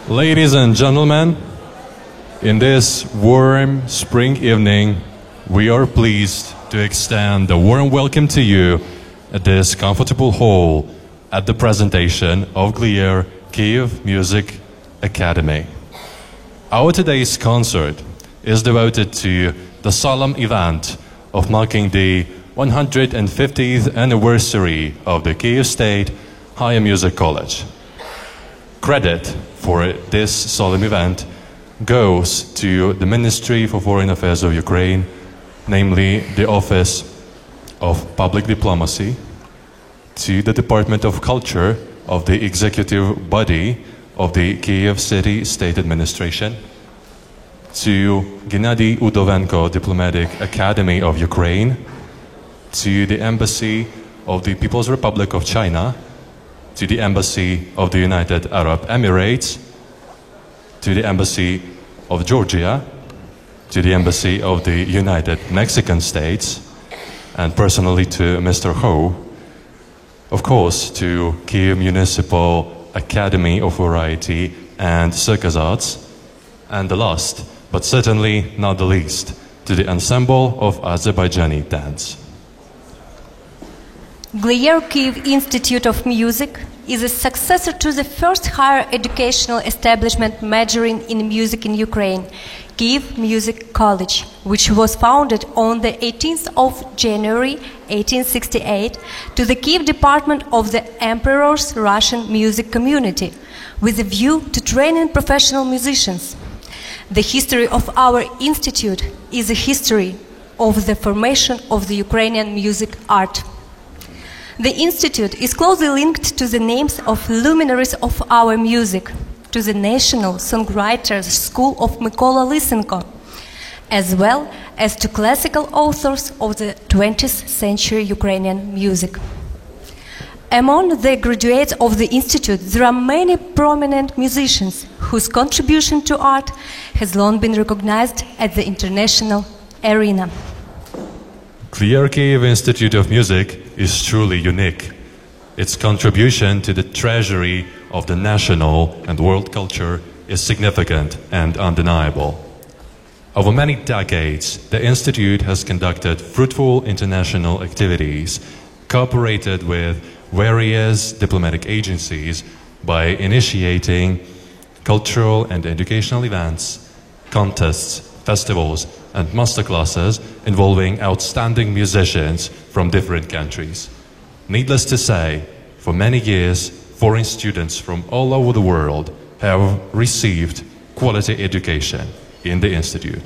Ladies and gentlemen, in this warm spring evening, we are pleased to extend a warm welcome to you at this comfortable hall at the presentation of Glierer Kyiv Music Academy. Our today's concert is devoted to the solemn event of marking the 150th anniversary of the Kyiv State Higher Music College. Credit for this solemn event goes to the Ministry for Foreign Affairs of Ukraine, namely the Office of Public Diplomacy, to the Department of Culture of the executive body of the Kyiv City State Administration, to Gennadija Udovенка Diplomatic Academy of Ukraine, to the Embassy of the People's Republic of China, to the Embassy of the United Arab Emirates, to the Embassy of Georgia, to the Embassy of the United Mexican States, and personally to Mr. Ho, of course to Kyiv Municipal Academy of Variety and Circus Arts, and the last, but certainly not the least, to the Ensemble of Azerbaijani Dance. Glierer Kyiv Institute of Music is a successor to the first higher educational establishment majoring in music in Ukraine, Kyiv Music College, which was founded on the 18th of January 1868 to the Kyiv department of the Emperor's Russian music community, with a view to training professional musicians. The history of our institute is a history of the formation of the Ukrainian music art. The institute is closely linked to the names of luminaries of our music, to the National Songwriters School of Mykola Lysenko, as well as to classical authors of the 20th century Ukrainian music. Among the graduates of the institute, there are many prominent musicians whose contribution to art has long been recognized at the international arena. Glierer Kyiv Institute of Music is truly unique. Its contribution to the treasury of the national and world culture is significant and undeniable. Over many decades, the Institute has conducted fruitful international activities, cooperated with various diplomatic agencies by initiating cultural and educational events, contests, festivals, and masterclasses involving outstanding musicians from different countries. Needless to say, for many years, foreign students from all over the world have received quality education in the Institute.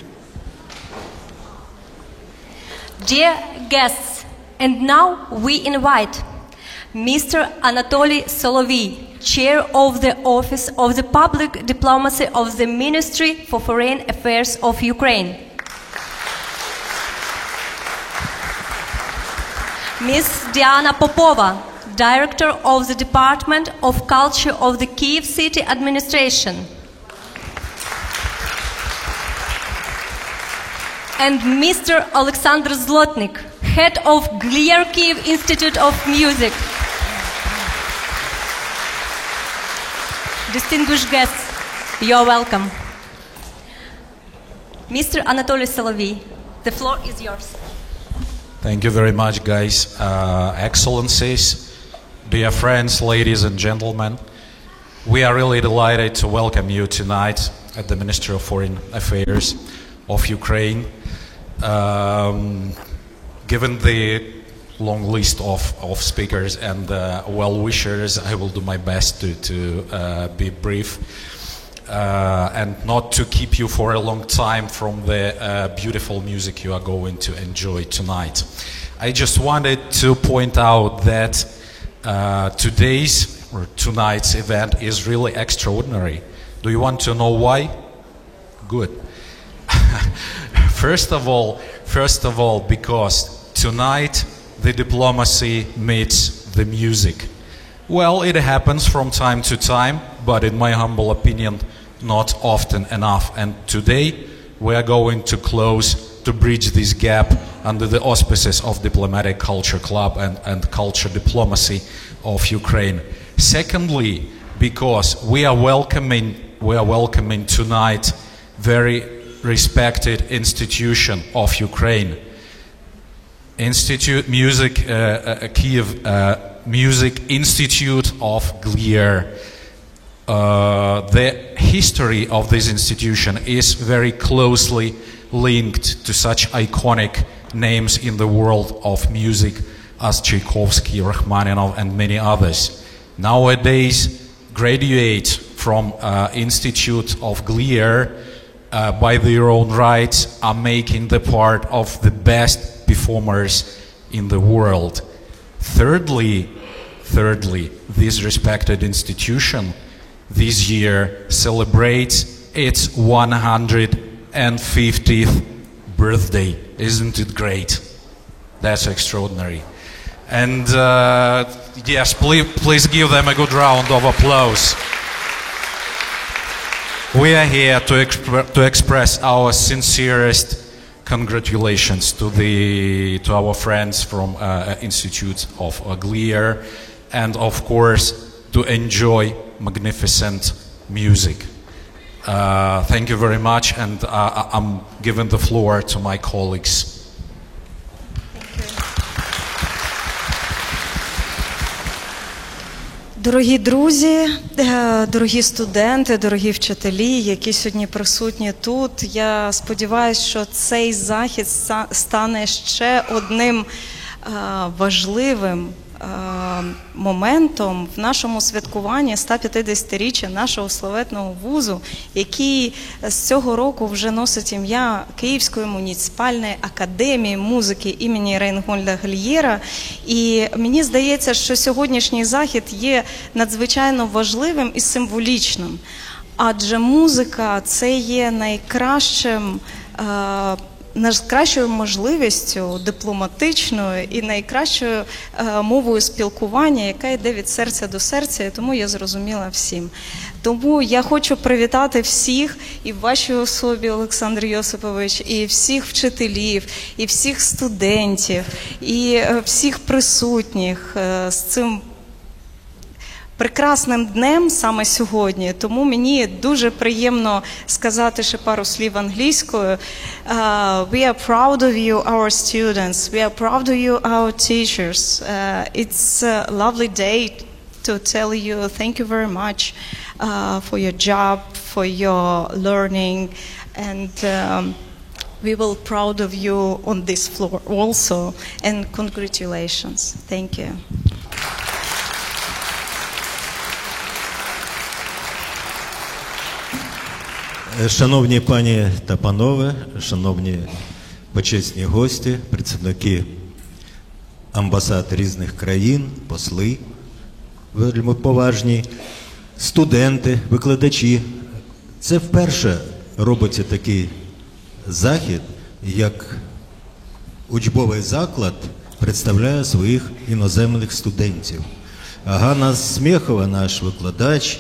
Dear guests, and now we invite Mr. Anatoly Solovey, Chair of the Office of the Public Diplomacy of the Ministry for Foreign Affairs of Ukraine. Ms. Diana Popova, Director of the Department of Culture of the Kyiv City Administration. And Mr. Alexander Zlotnik, Head of Glierer Kyiv Institute of Music. Distinguished guests, you are welcome. Mr. Anatoly Solovey, the floor is yours. Thank you very much, guys. Excellencies, dear friends, ladies and gentlemen, we are really delighted to welcome you tonight at the Ministry of Foreign Affairs of Ukraine. Given the long list of speakers and well-wishers, I will do my best to be brief and not to keep you for a long time from the beautiful music you are going to enjoy tonight. I just wanted to point out that today's or tonight's event is really extraordinary. Do you want to know why? Good. First of all, because tonight the diplomacy meets the music. Well, it happens from time to time, but in my humble opinion, not often enough. And today we are going to bridge this gap under the auspices of Diplomatic Culture Club and Culture Diplomacy of Ukraine. Secondly, because we are welcoming we are welcoming tonight very respected institution of Ukraine. Institute Music, Kyiv Music Institute of Glієра. The history of this institution is very closely linked to such iconic names in the world of music as Tchaikovsky, Rachmaninoff, and many others. Nowadays, graduates from Institute of Glієра by their own rights are making the part of the best performers in the world. Thirdly, this respected institution this year celebrates its 150th birthday. Isn't it great? That's extraordinary. And yes, please give them a good round of applause. We are here to express our sincerest congratulations to our friends from Institute of Glієра, and of course to enjoy magnificent music. Thank you very much, and I'm giving the floor to my colleagues. Дорогі друзі, дорогі студенти, дорогі вчителі, які сьогодні присутні тут, я сподіваюся, що цей захід стане ще одним важливим моментом в нашому святкуванні 150-річчя нашого славетного вузу, який з цього року вже носить ім'я Київської муніципальної академії музики імені Рейнгольда Глієра. І мені здається, що сьогоднішній захід є надзвичайно важливим і символічним. Адже музика – це є найкращою можливістю дипломатичною і найкращою мовою спілкування, яка йде від серця до серця, і тому я зрозуміла всім. Тому я хочу привітати всіх, і в вашій особі, Олександр Йосипович, і всіх вчителів, і всіх студентів, і всіх присутніх з цим прекрасним днем саме сьогодні, тому мені дуже приємно сказати ще пару слів англійською. We are proud of you, our students. We are proud of you, our teachers. It's a lovely day to tell you thank you very much for your job, for your learning, and we will be proud of you on this floor also, and congratulations. Thank you. Шановні пані та панове, шановні почесні гості, представники амбасад різних країн, посли, вельми поважні, студенти, викладачі. Це вперше робиться такий захід, як учбовий заклад представляє своїх іноземних студентів. Ганна Смєхова, наш викладач,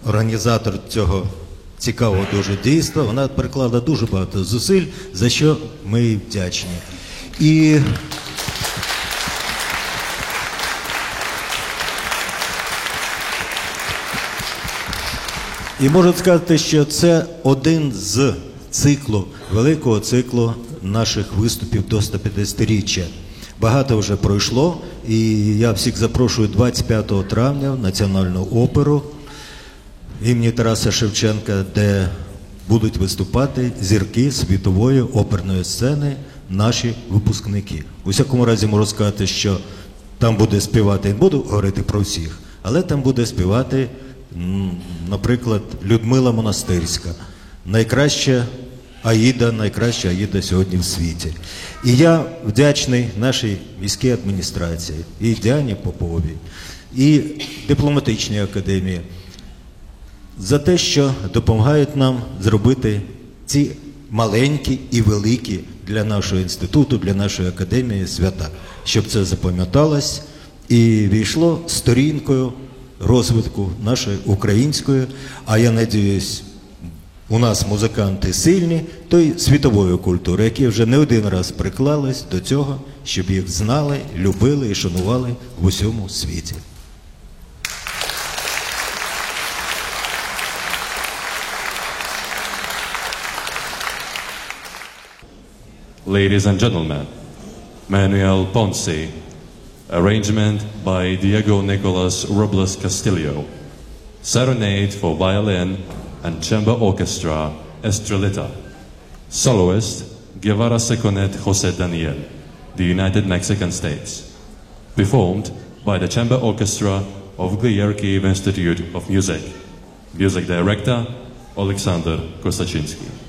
організатор цього цікавого дуже дійства, вона приклала дуже багато зусиль, за що ми їй вдячні. І можу сказати, що це один з великого циклу наших виступів до 150-річчя. Багато вже пройшло, і я всіх запрошую 25 травня в Національну оперу імені Тараса Шевченка, де будуть виступати зірки світової оперної сцени, наші випускники. У всякому разі можу сказати, що там буде співати, не буду говорити про всіх, але там буде співати, наприклад, Людмила Монастирська, найкраща Аїда сьогодні в світі. І я вдячний нашій міській адміністрації, і Діані Поповій, і Дипломатичній академії за те, що допомагають нам зробити ці маленькі і великі для нашого інституту, для нашої академії свята, щоб це запам'яталось і війшло сторінкою розвитку нашої української, а я надіюсь, у нас музиканти сильні, то й світової культури, які вже не один раз приклались до цього, щоб їх знали, любили і шанували в усьому світі. ladies and gentlemen, Manuel Ponce, arrangement by Diego Nicolas Robles Castillo, serenade for violin and chamber orchestra, Estrelita, soloist, Guevara Seconet Jose Daniel, the United Mexican States, performed by the chamber orchestra of Glierer Kyiv Institute of Music, music director, Alexander Kosachinsky.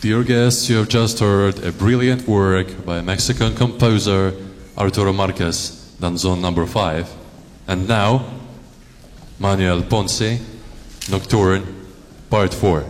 Dear guests, you have just heard a brilliant work by Mexican composer Arturo Marquez, Danzón number 5. And now, Manuel Ponce, Nocturne, Part 4.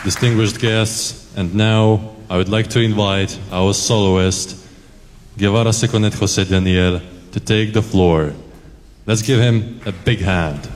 Distinguished guests, and now I would like to invite our soloist, Guevara Seconet José Daniel, to take the floor. Let's give him a big hand.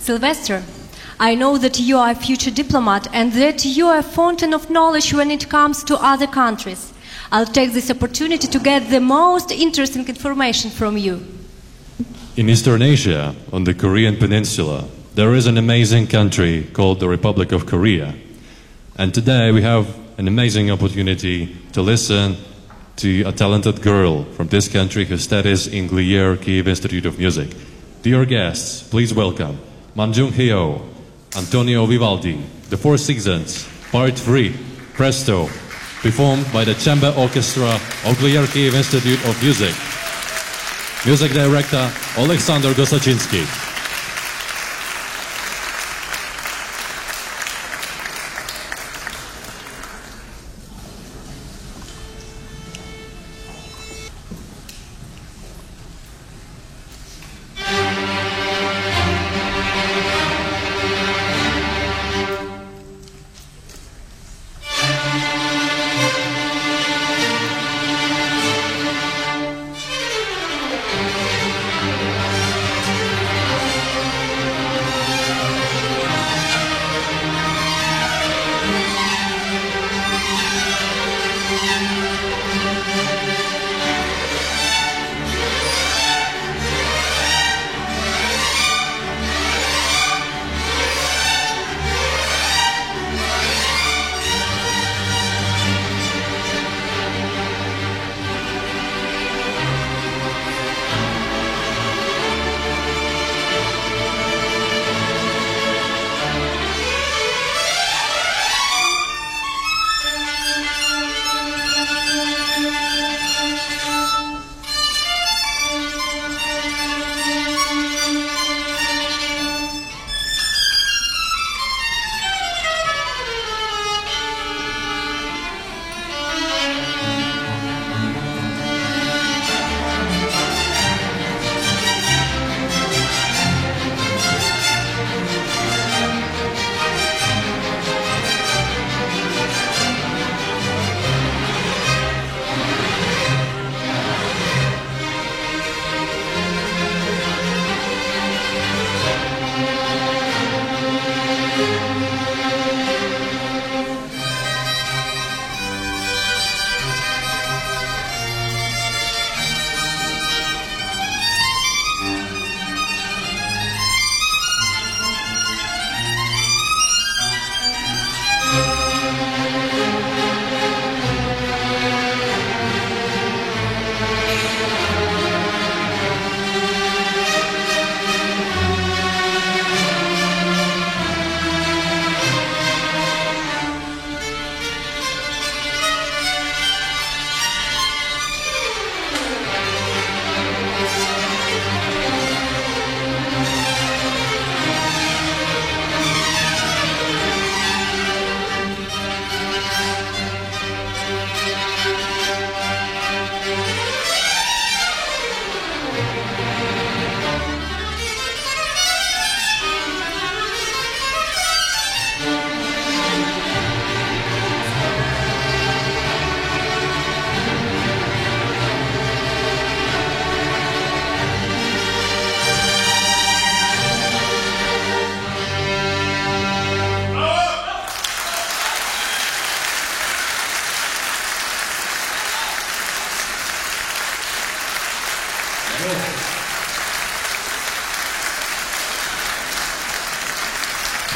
Sylvester, I know that you are a future diplomat and that you are a fountain of knowledge when it comes to other countries. I'll take this opportunity to get the most interesting information from you. In Eastern Asia, on the Korean peninsula, there is an amazing country called the Republic of Korea. And today we have an amazing opportunity to listen to a talented girl from this country who studies in Glíєra Kyiv Institute of Music. Dear guests, please welcome Manjung Hyo, Antonio Vivaldi, The Four Seasons, Part 3, Presto, performed by the Chamber Orchestra of Glíєra Kyiv Institute of Music. Music director Alexander Gosachinsky.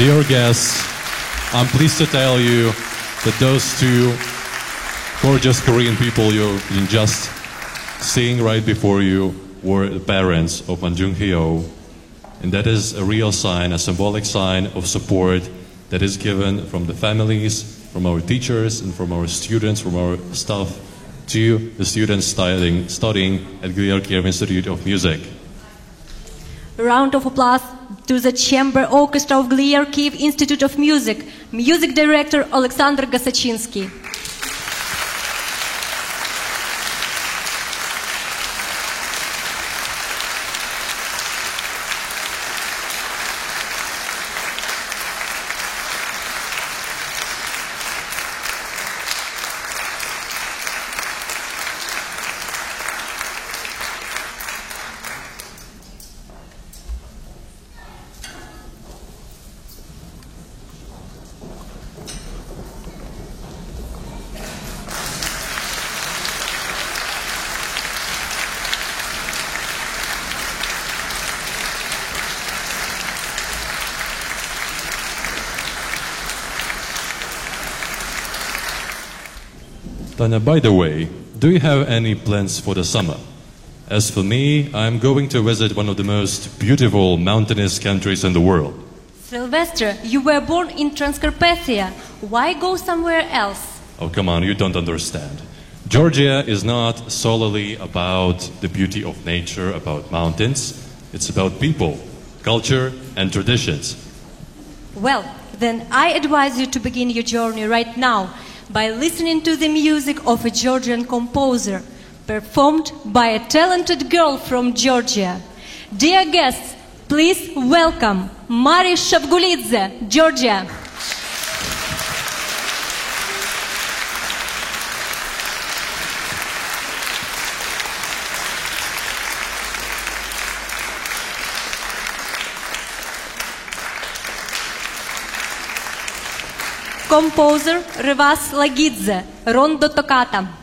Dear guests, I'm pleased to tell you that those two gorgeous Korean people you've been just seeing right before you were the parents of Manjung Hyo. And that is a real sign, a symbolic sign of support that is given from the families, from our teachers, and from our students, from our staff, to the students studying at Kyiv Institute of Music. A round of applause to the chamber orchestra of Kyiv Institute of Music, music director Alexander Gasachinsky. Tanya, by the way, do you have any plans for the summer? As for me, I'm going to visit one of the most beautiful mountainous countries in the world. Sylvester, you were born in Transcarpathia. Why go somewhere else? Oh, come on, you don't understand. Georgia is not solely about the beauty of nature, about mountains. It's about people, culture, and traditions. Well, then I advise you to begin your journey right now by listening to the music of a Georgian composer, performed by a talented girl from Georgia. Dear guests, please welcome Mari Shavgulidze, Georgia. Composer Revas Lagidze, Rondo Toccata.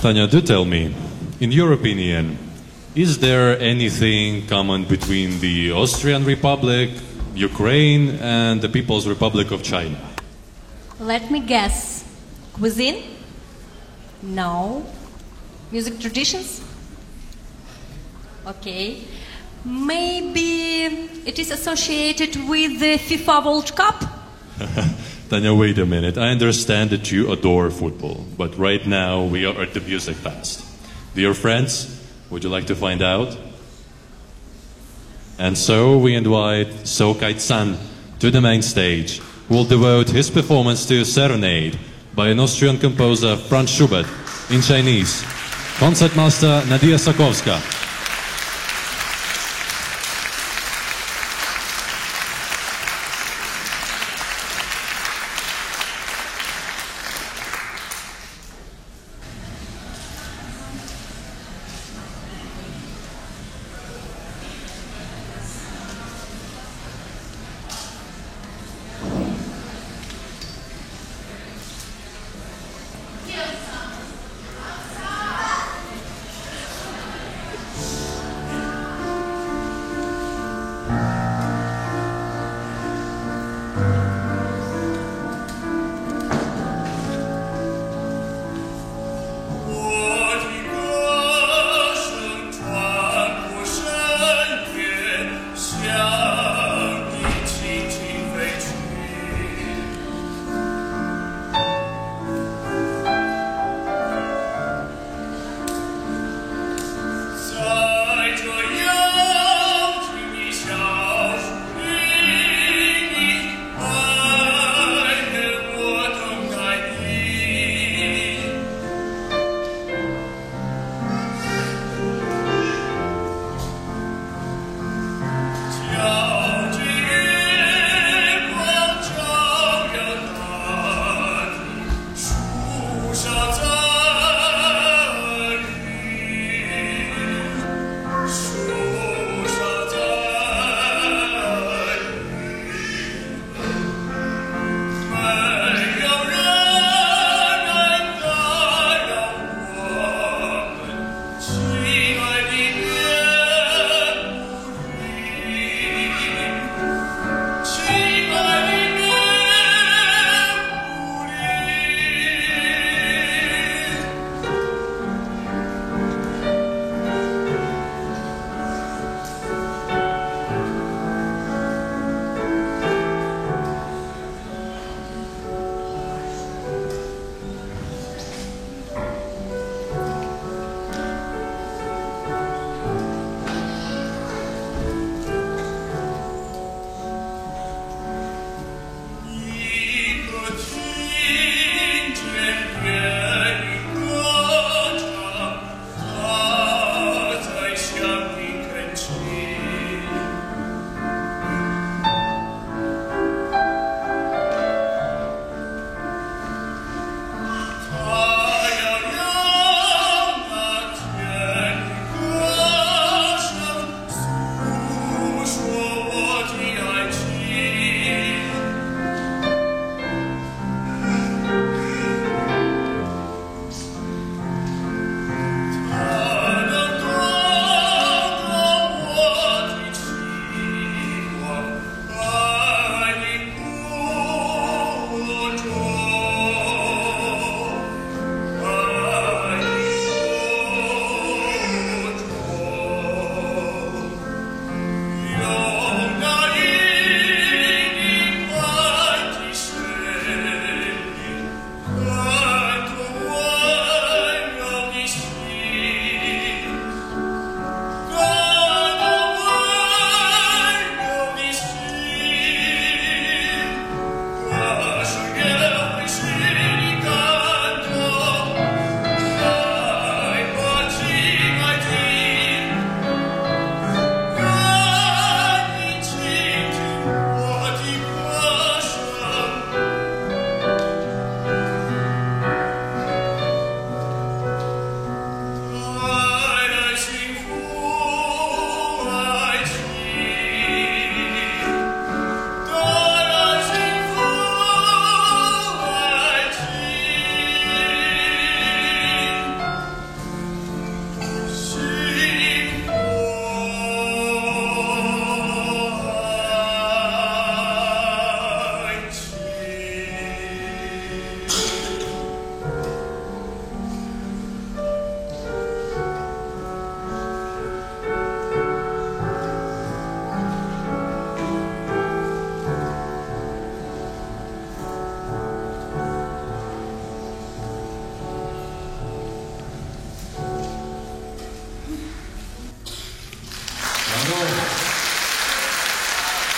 Tanya, do tell me, in your opinion, is there anything common between the Austrian Republic, Ukraine, and the People's Republic of China? Let me guess. Cuisine? No. Music traditions? Okay. Maybe it is associated with the FIFA World Cup? Tanya, wait a minute. I understand that you adore football, but right now we are at the music fest. Dear friends, would you like to find out? And so we invite So Kai-san to the main stage, who will devote his performance to a serenade by an Austrian composer, Franz Schubert, in Chinese. Concertmaster Nadia Sokovska.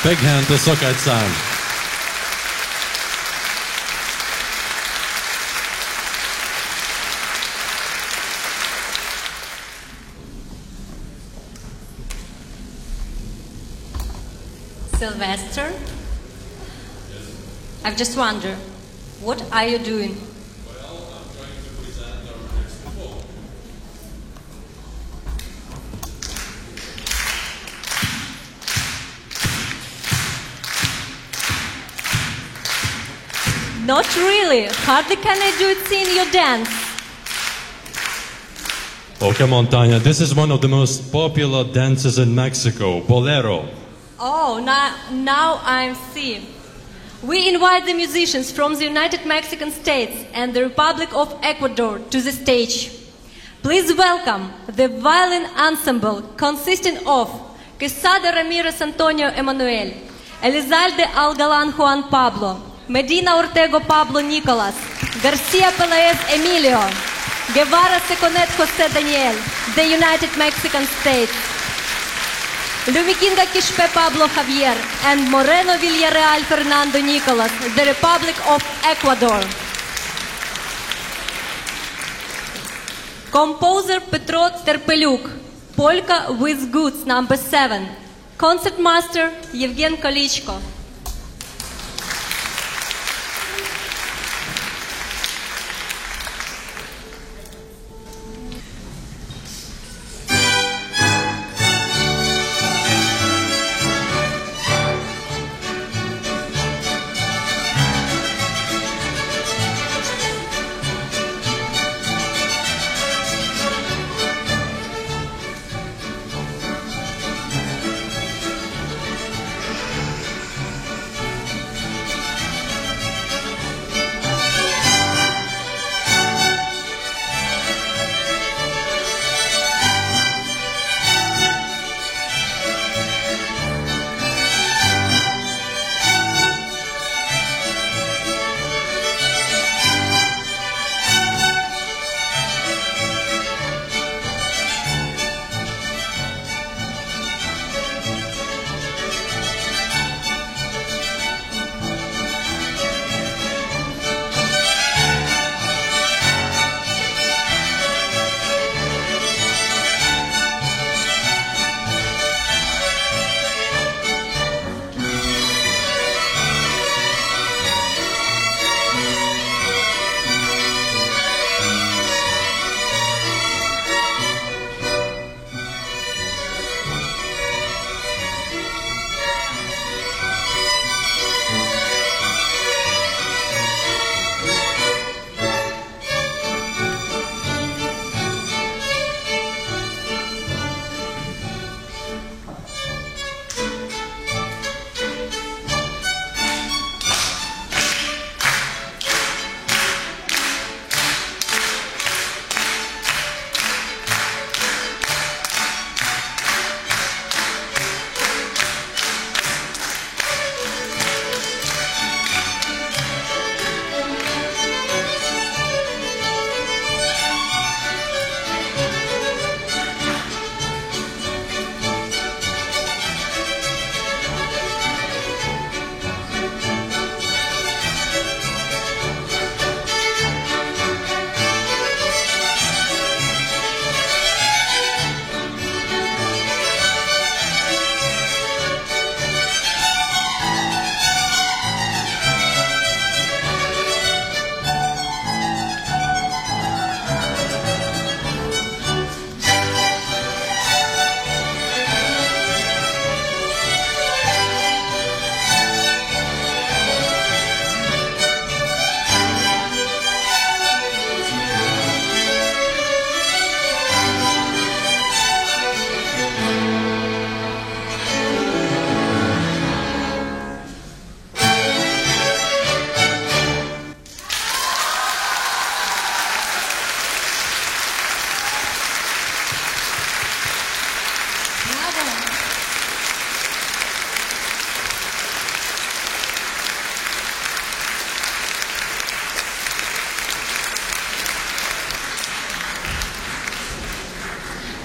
Big hand to Sokaj-san. Sylvester, I've just wondered, what are you doing? Well, I'm trying to present our next performer. Not really. Hardly can I do it seeing your dance. Oh, come on, Tanya. This is one of the most popular dances in Mexico, bolero. Oh, now I'm seeing. We invite the musicians from the United Mexican States and the Republic of Ecuador to the stage. Please welcome the violin ensemble consisting of Quesada Ramirez Antonio Emanuel, Elizalde Algalan Juan Pablo, Medina Ortego Pablo Nicolas, Garcia Pelaez Emilio, Guevara Seconet Jose Daniel, the United Mexican States, Lumikinga Quixpe Pablo Javier, and Moreno Villarreal Fernando Nicolas, the Republic of Ecuador. Composer Petro Terpeluk, Polka with Goods, number 7. Concertmaster Yevgen Kolichko.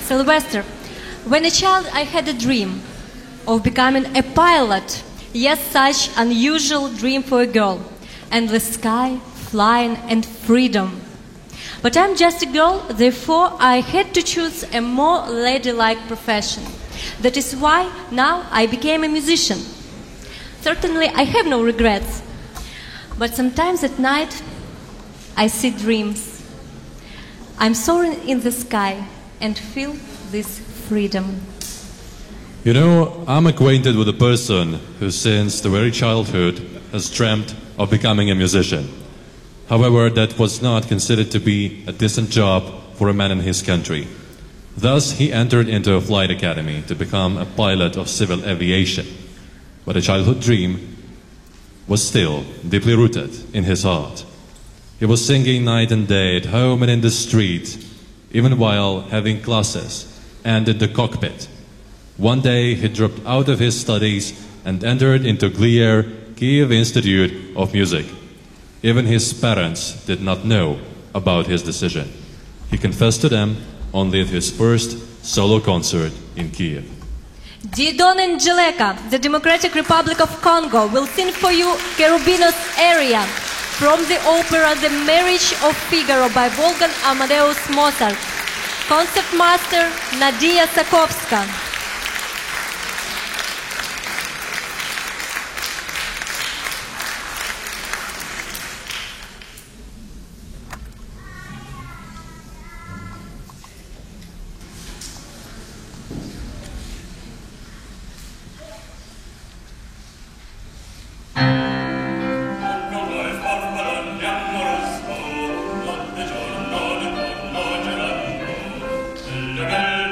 Sylvester, when a child I had a dream of becoming a pilot Yes, such unusual dream for a girl. Endless sky, flying and freedom. But I'm just a girl, therefore I had to choose a more ladylike profession. That is why now I became a musician. Certainly I have no regrets. But sometimes at night I see dreams. I'm soaring in the sky and feel this freedom. You know, I'm acquainted with a person who since the very childhood has dreamt of becoming a musician. However, that was not considered to be a decent job for a man in his country. Thus, he entered into a flight academy to become a pilot of civil aviation. But a childhood dream was still deeply rooted in his heart. He was singing night and day at home and in the street, even while having classes and in the cockpit. One day, he dropped out of his studies and entered into Glíєra, Kyiv Institute of Music. Even his parents did not know about his decision. He confessed to them only at his first solo concert in Kyiv. Didon and Jeleka, the Democratic Republic of Congo, will sing for you Cherubino's aria from the opera The Marriage of Figaro by Wolfgang Amadeus Mozart. Concertmaster Nadia Sakovska. Le belle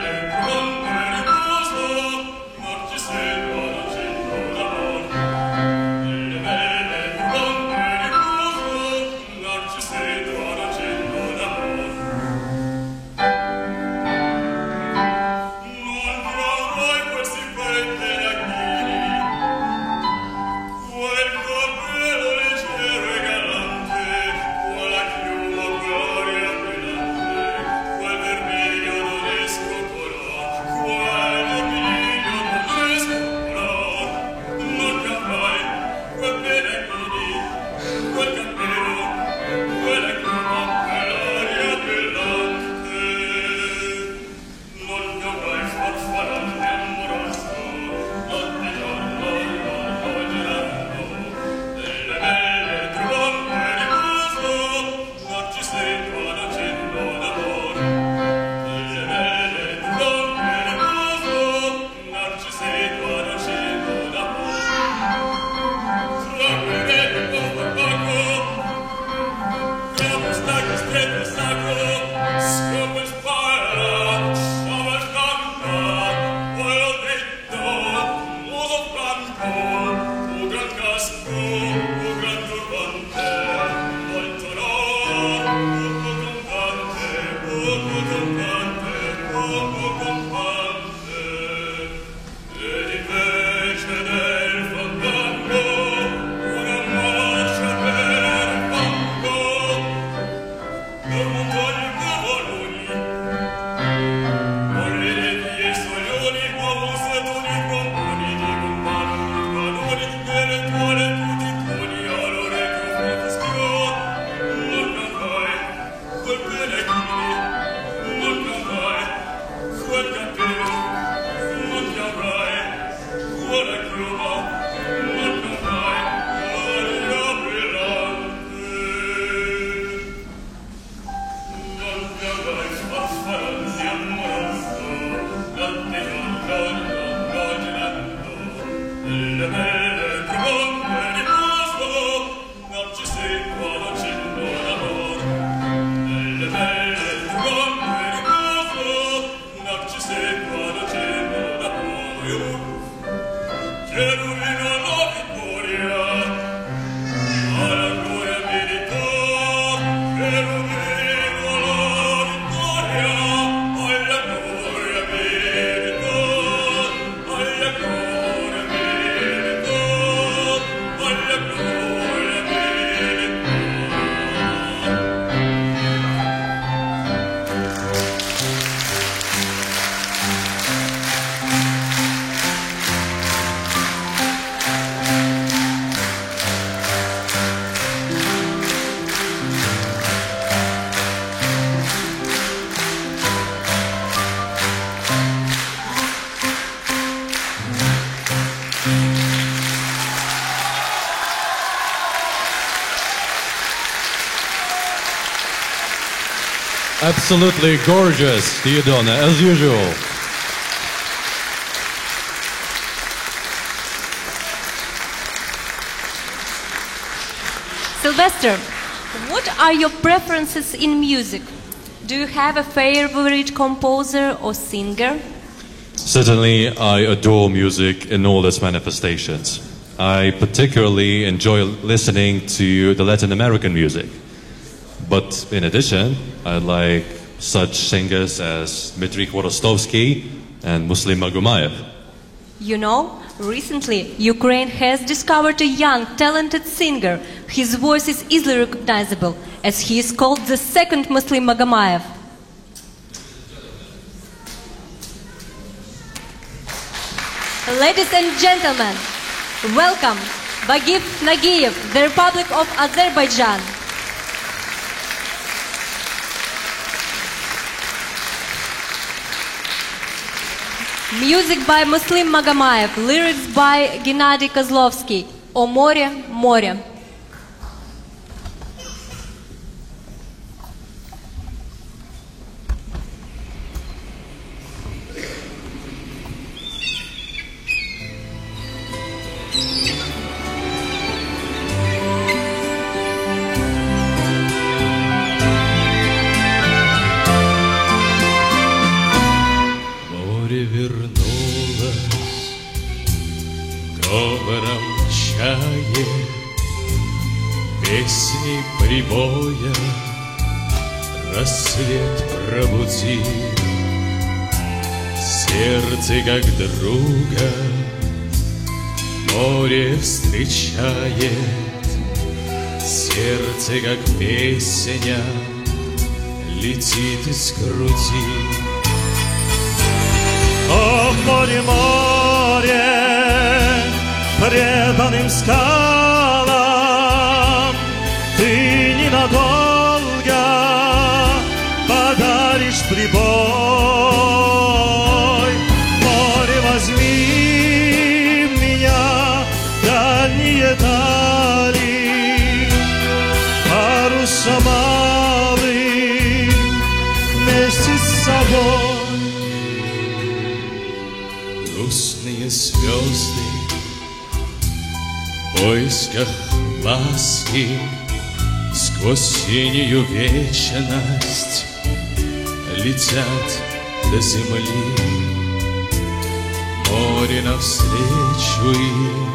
Absolutely gorgeous, Theodona, as usual. Sylvester, what are your preferences in music? Do you have a favorite composer or singer? Certainly, I adore music in all its manifestations. I particularly enjoy listening to the Latin American music. But in addition, I like such singers as Dmitry Khvorostovsky and Muslim Magomayev. You know, recently Ukraine has discovered a young, talented singer. His voice is easily recognizable, as he is called the second Muslim Magomayev. Ladies and gentlemen, welcome Bagif Nagiyev, the Republic of Azerbaijan. Music by Muslim Magomayev, lyrics by Gennady Kozlovsky. О море, море. Море вернулось говором чае, песни прибоя, рассвет пробудил, сердце как друга море встречает, сердце как песня летит из груди. О, море, море, преданным скалам ты ненадолго подаришь прибой. Море, возьми меня в дальние дали, паруса малый вместе с собой. Грустные звезды в поисках ласки сквозь синюю вечность летят до земли. Море навстречу им,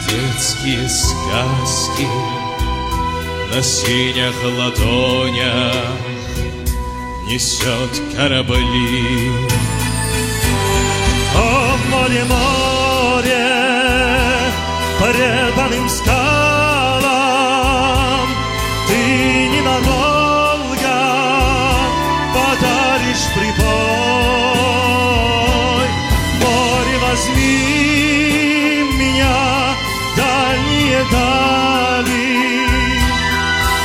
детские сказки на синих ладонях несет корабли. О, море, море, преданным скалам ты ненадолго подаришь прибой. Море, возьми меня в дальние дали,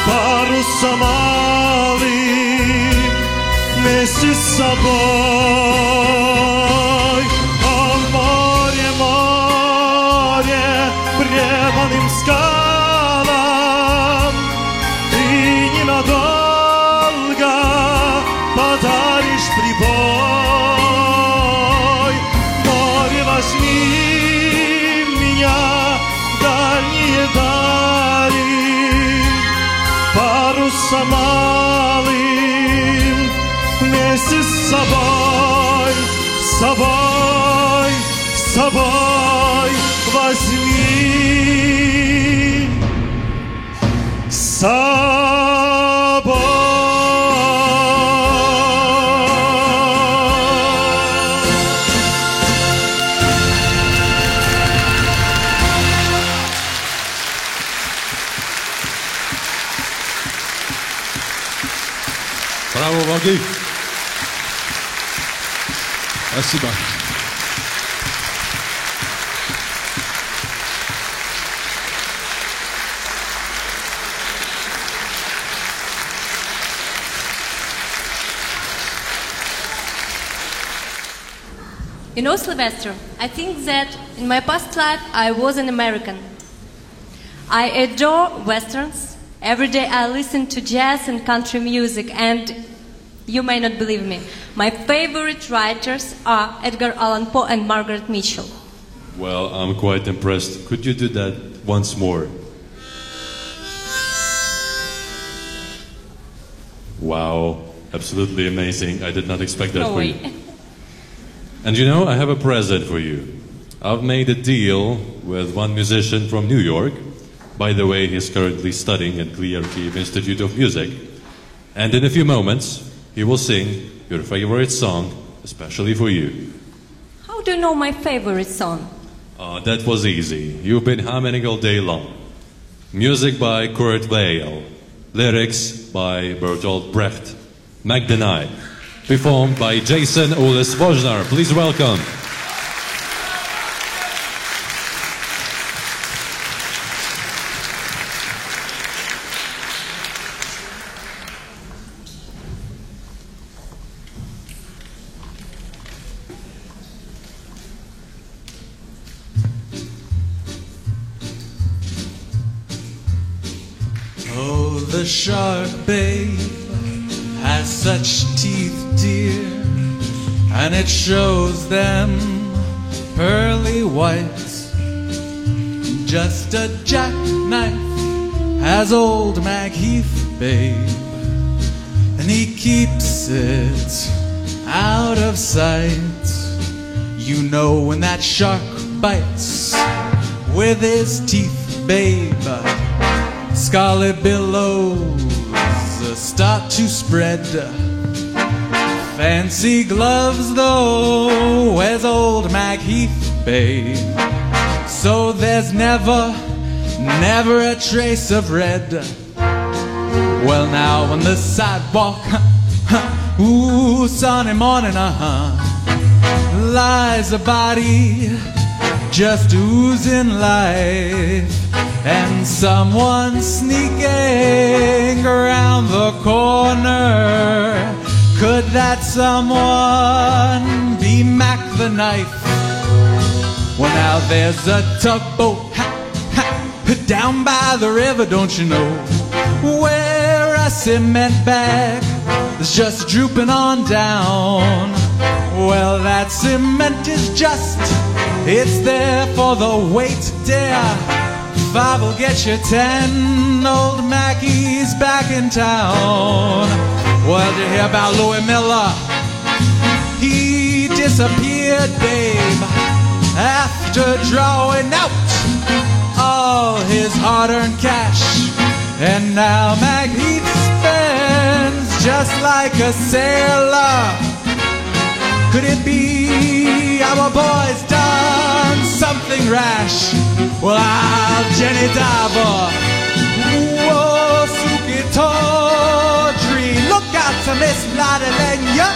паруса малый вместе с собой. Преданным скалам ты ненадолго подаришь прибой. Море, возьми меня в дальние дали, паруса малым вместе с собой, с собой, с собой возьми. Браво, Багиф! Спасибо. You know, Sylvester, I think that in my past life I was an American. I adore westerns, Every day I listen to jazz and country music, and you may not believe me, my favorite writers are Edgar Allan Poe and Margaret Mitchell. Well, I'm quite impressed. Could you do that once more? Wow, absolutely amazing. I did not expect that No for way. you. And you know, I have a present for you. I've made a deal with one musician from New York. By the way, he's currently studying at Glíєra Institute of Music. And in a few moments, he will sing your favorite song, especially for you. How do you know my favorite song? That was easy. You've been humming all day long. Music by Kurt Weill. Lyrics by Bertolt Brecht. Magdalene. Performed by Jason Ulis Wojnar. Please welcome. Oh, the shark, babe, has such teeth, dear, and it shows them pearly white. Just a jackknife has old Macheath, babe, and he keeps it out of sight. You know when that shark bites with his teeth, babe, scarlet billows start to spread. Fancy gloves though, where's old Macheath, babe? So there's never a trace of red. Well, now on the sidewalk, ooh, Sunday morning, lies a body just oozing life, and someone sneaking around the corner. Could that someone be Mac the Knife? Well, now there's a tugboat down by the river, don't you know, where a cement bag is just drooping on down. Well, that cement is just, it's there for the weight, dear. 5 will get you 10, old Mackie's back in town. Well, did you hear about Louis Miller? He disappeared, babe, after drawing out all his hard-earned cash. And now Mackie spends just like a sailor. Could it be our boy's done something rash? Well, I'll Jenny Diver, whoa, Suki Tawdry, look out to Miss Ladalenya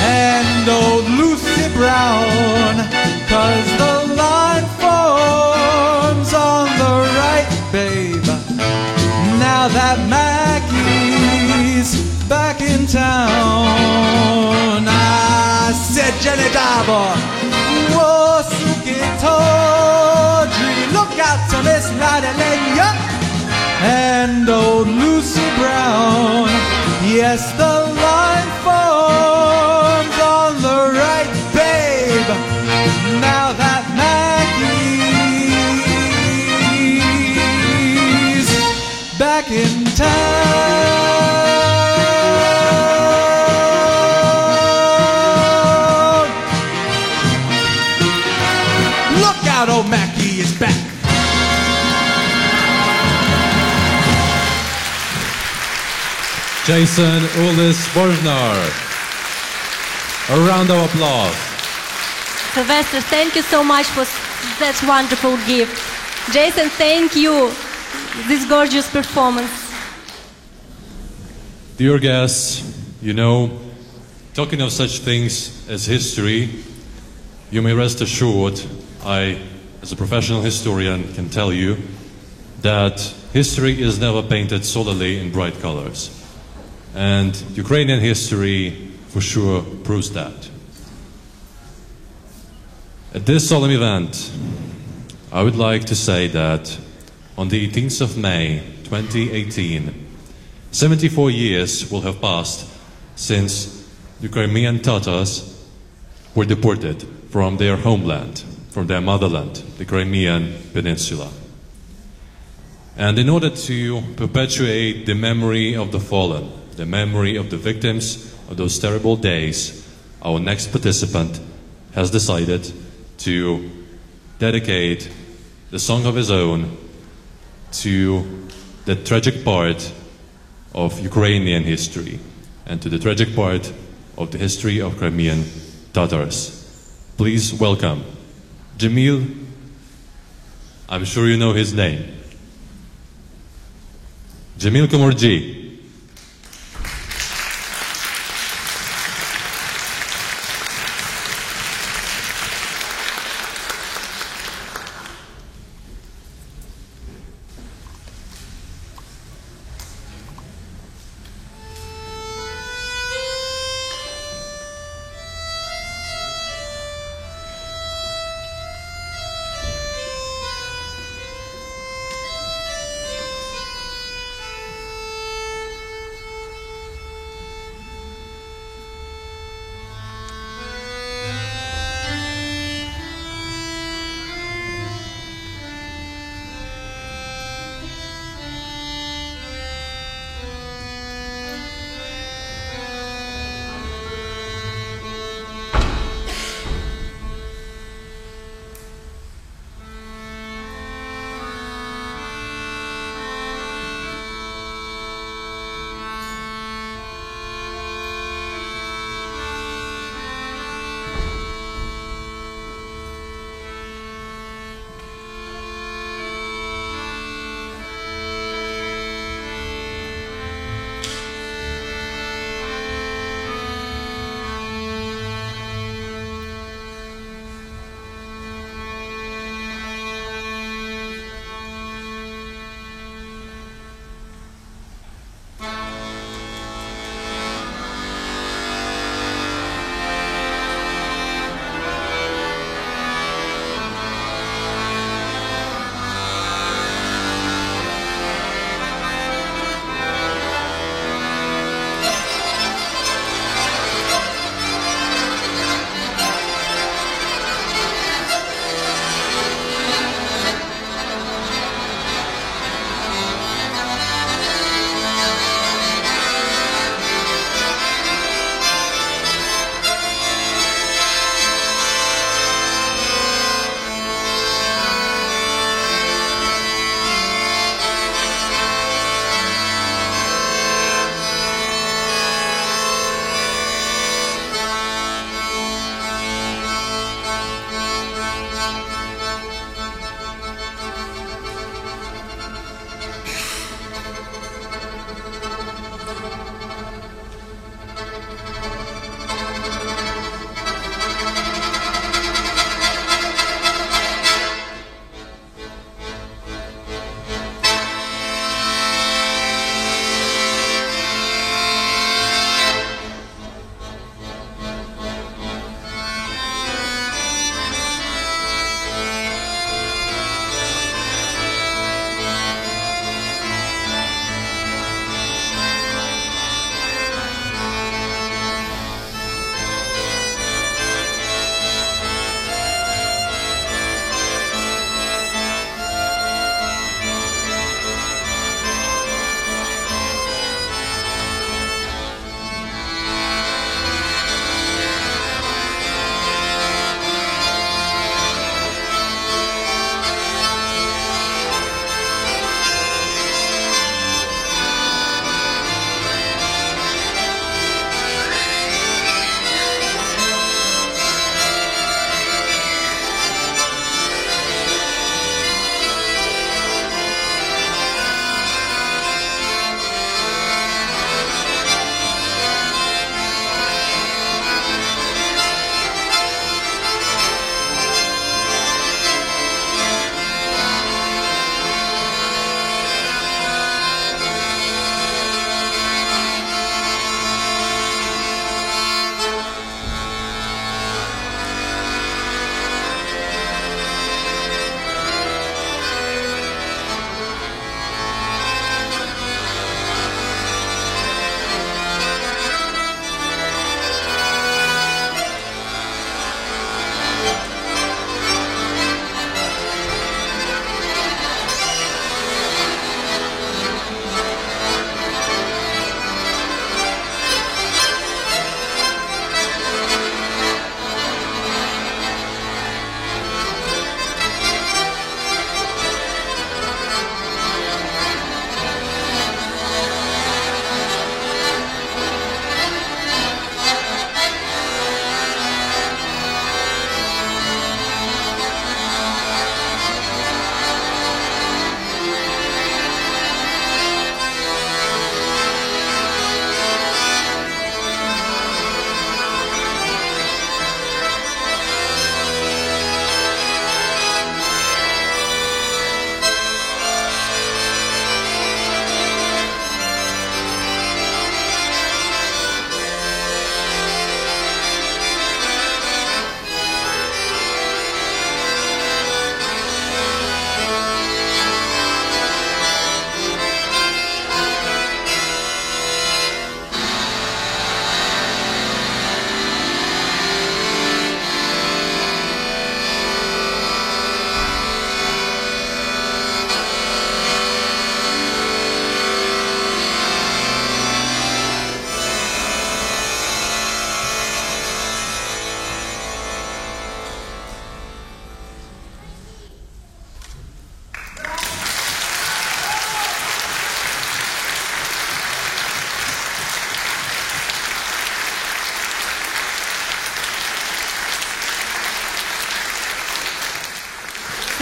and old Lucy Brown, 'cause the line forms on the right, babe, now that Mackie's back in town. I said Jenny Diver, whoa, Suki Tawdry, look out to Miss Ladalenya and old Lucy Brown. Yes, the line forms on the right, babe, now that Mackie's back in town. Look out, old Mackie is back. Jason Ulis Wojnar. A round of applause. Sylvester, thank you so much for that wonderful gift. Jason, thank you. This gorgeous performance. Dear guests, you know, talking of such things as history, you may rest assured, I, as a professional historian, can tell you that history is never painted solely in bright colors. And Ukrainian history for sure proves that. At this solemn event, I would like to say that on the 18th of May 2018. 74 years will have passed since the Crimean Tatars were deported from their homeland, from their motherland, the Crimean Peninsula. And in order to perpetuate the memory of the fallen, the memory of the victims of those terrible days, our next participant has decided to dedicate the song of his own to the tragic part of Ukrainian history and to the tragic part of the history of Crimean Tatars. Please welcome Jamil. I'm sure you know his name. Jamil Komorji.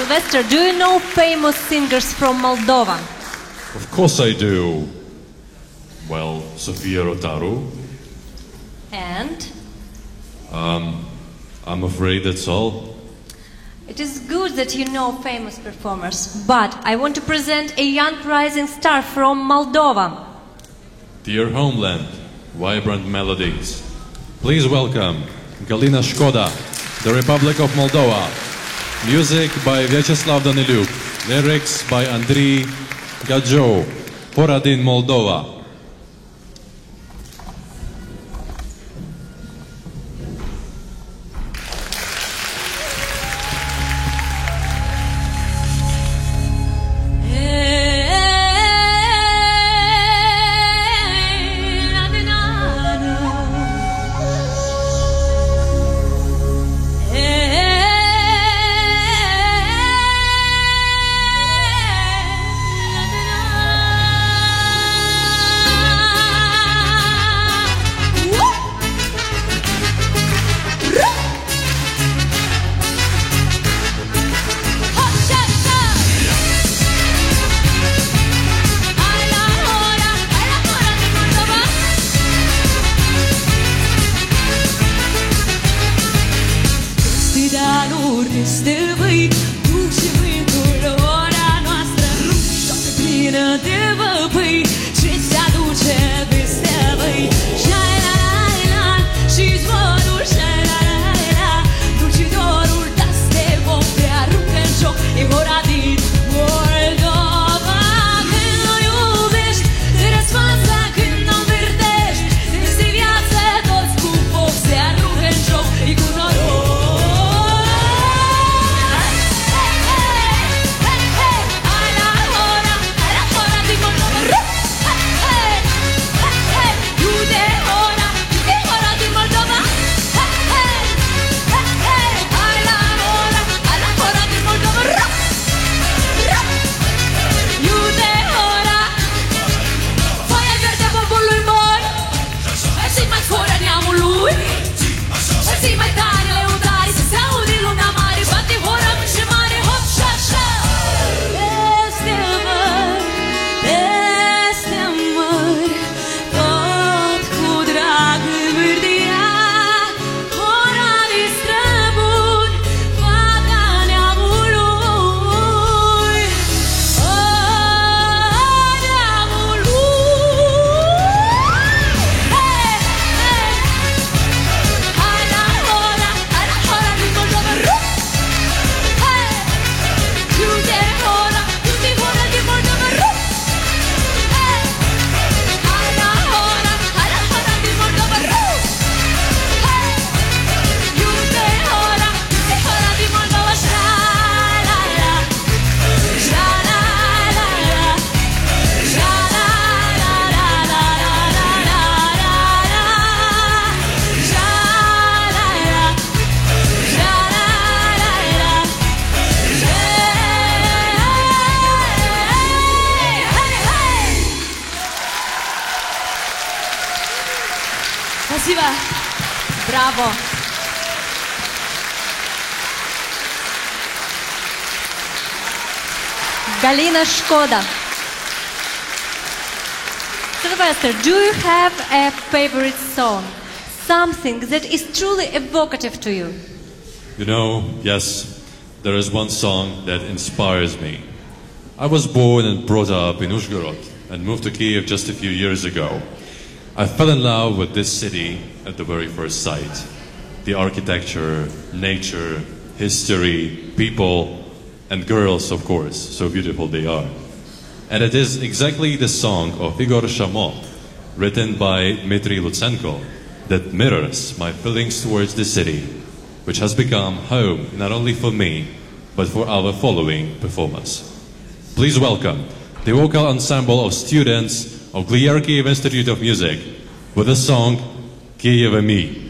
Sylvester, do you know famous singers from Moldova? Of course I do. Well, Sofia Rotaru. And? I'm afraid that's all. It is good that you know famous performers, but I want to present a young rising star from Moldova. Dear homeland, vibrant melodies. Please welcome Galina Shkoda, the Republic of Moldova. Music by Vyacheslav Daniluk. Lyrics by Andriy Gadjo. Poradin, Moldova. Bravo. Galina Shkoda. Sylvester, do you have a favorite song? Something that is truly evocative to you? You know, yes, there is one song that inspires me. I was born and brought up in Uzhgorod and moved to Kiev just a few years ago. I fell in love with this city at the very first sight. The architecture, nature, history, people, and girls, of course, so beautiful they are. And it is exactly the song of Igor Shamo, written by Dmitry Lutsenko, that mirrors my feelings towards the city, which has become home not only for me, but for our following performance. Please welcome the vocal ensemble of students of Glierar Kyiv Institute of Music with the song Kyiv.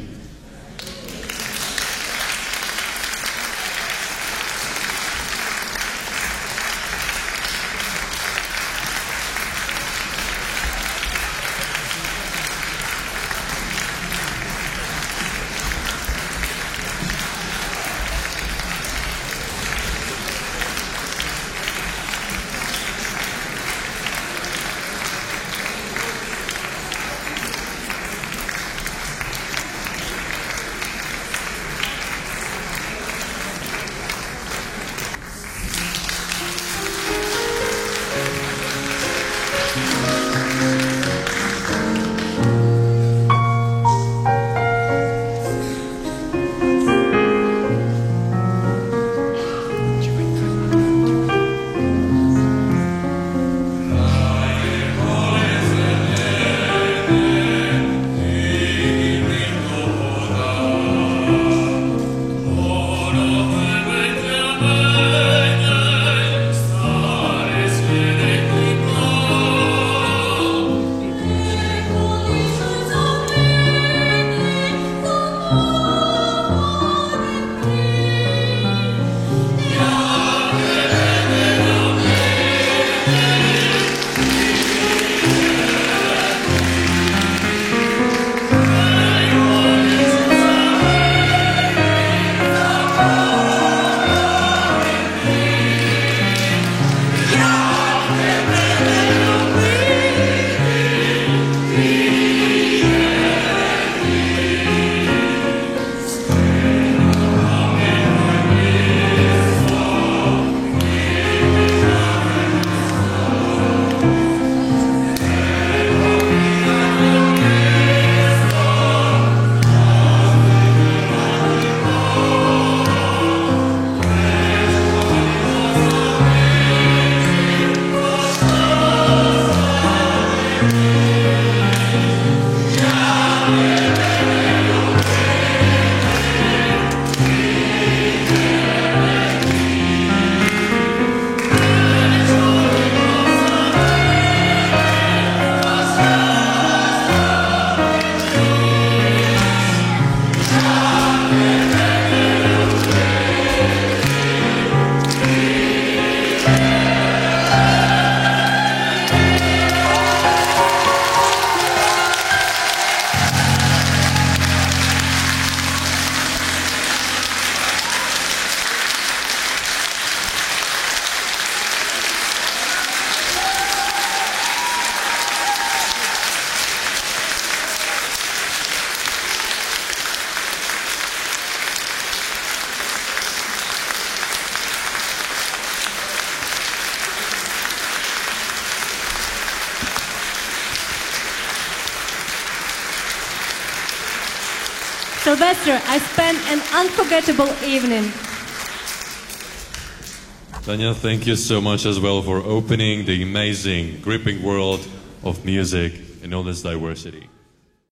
Sylvester, I spent an unforgettable evening. Tanya, thank you so much as well for opening the amazing, gripping world of music and all this diversity.